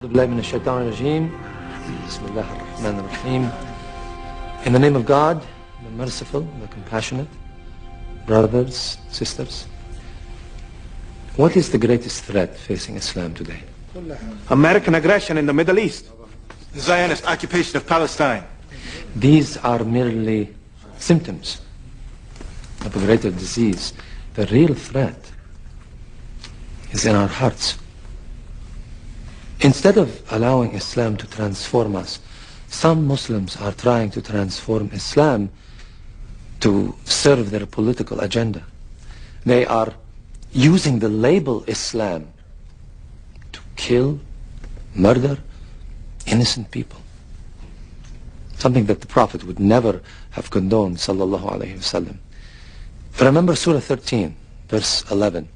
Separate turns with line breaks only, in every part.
In the name of God, the merciful, the compassionate, brothers, sisters, what is the greatest threat facing Islam today?
American aggression in the Middle East. The Zionist occupation of Palestine.
These are merely symptoms of a greater disease. The real threat is in our hearts. Instead of allowing Islam to transform us, some Muslims are trying to transform Islam to serve their political agenda. They are using the label Islam to kill, murder innocent people. Something that the Prophet would never have condoned, sallallahu alayhi wasallam. Remember Surah 13, verse 11.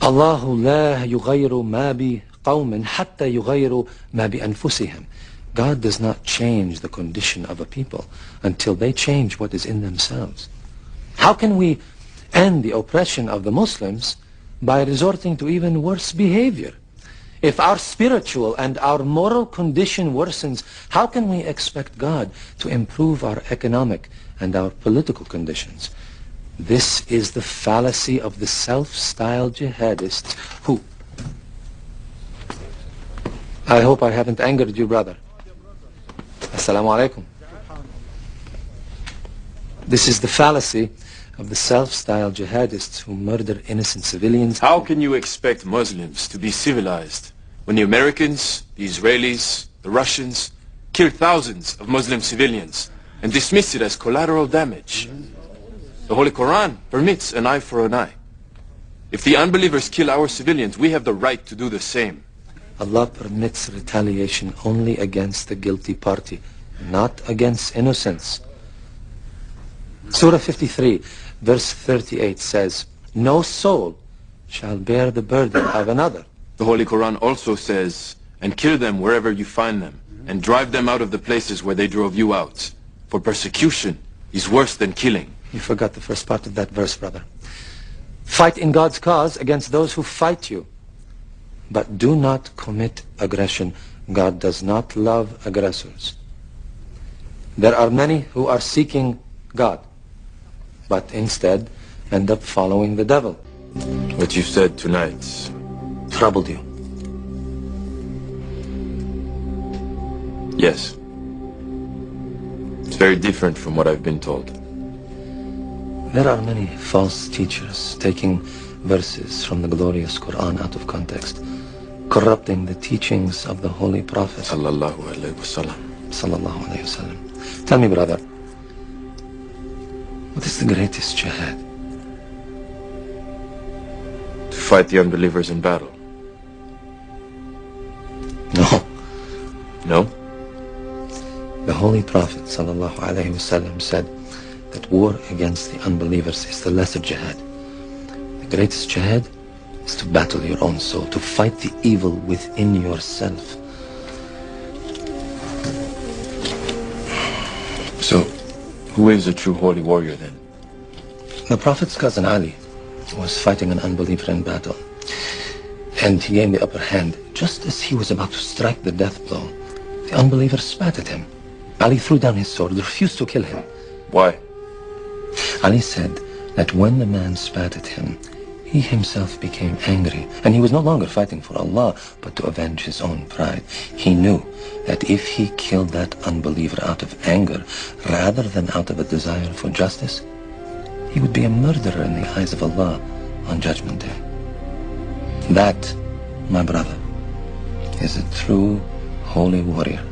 Allahu la yughayyiru ma bi qawmin hatta yughayyiru ma bi anfusihim. God does not change the condition of a people until they change what is in themselves. How can we end the oppression of the Muslims by resorting to even worse behavior? If our spiritual and our moral condition worsens, how can we expect God to improve our economic and our political conditions? This is the fallacy of the self-styled jihadists who... I hope I haven't angered you, brother. Assalamu alaikum. This is the fallacy of the self-styled jihadists who murder innocent civilians.
How can you expect Muslims to be civilized when the Americans, the Israelis, the Russians kill thousands of Muslim civilians and dismiss it as collateral damage? The Holy Quran permits an eye for an eye. If the unbelievers kill our civilians, we have the right to do the same.
Allah permits retaliation only against the guilty party, not against innocents. Surah 53, verse 38 says, no soul shall bear the burden of another.
The Holy Quran also says, and kill them wherever you find them, and drive them out of the places where they drove you out. For persecution is worse than killing.
You forgot the first part of that verse, brother. Fight in God's cause against those who fight you. But do not commit aggression. God does not love aggressors. There are many who are seeking God, but instead end up following the devil.
What you said tonight
troubled you.
Yes. It's very different from what I've been told.
There are many false teachers taking verses from the glorious Quran out of context, corrupting the teachings of the Holy Prophet.
Sallallahu alayhi wasallam.
Sallallahu alayhi wasallam. Tell me, brother, what is the greatest jihad?
To fight the unbelievers in battle.
No.
No?
The Holy Prophet sallallahu alayhi wasallam said that war against the unbelievers is the lesser jihad. The greatest jihad is to battle your own soul, to fight the evil within yourself.
So, who is a true holy warrior then?
The Prophet's cousin Ali was fighting an unbeliever in battle, and he gained the upper hand. Just as he was about to strike the death blow, the unbeliever spat at him. Ali threw down his sword, refused to kill him.
Why?
Ali said that when the man spat at him, he himself became angry, and he was no longer fighting for Allah, but to avenge his own pride. He knew that if he killed that unbeliever out of anger, rather than out of a desire for justice, he would be a murderer in the eyes of Allah on Judgment Day. That, my brother, is a true holy warrior.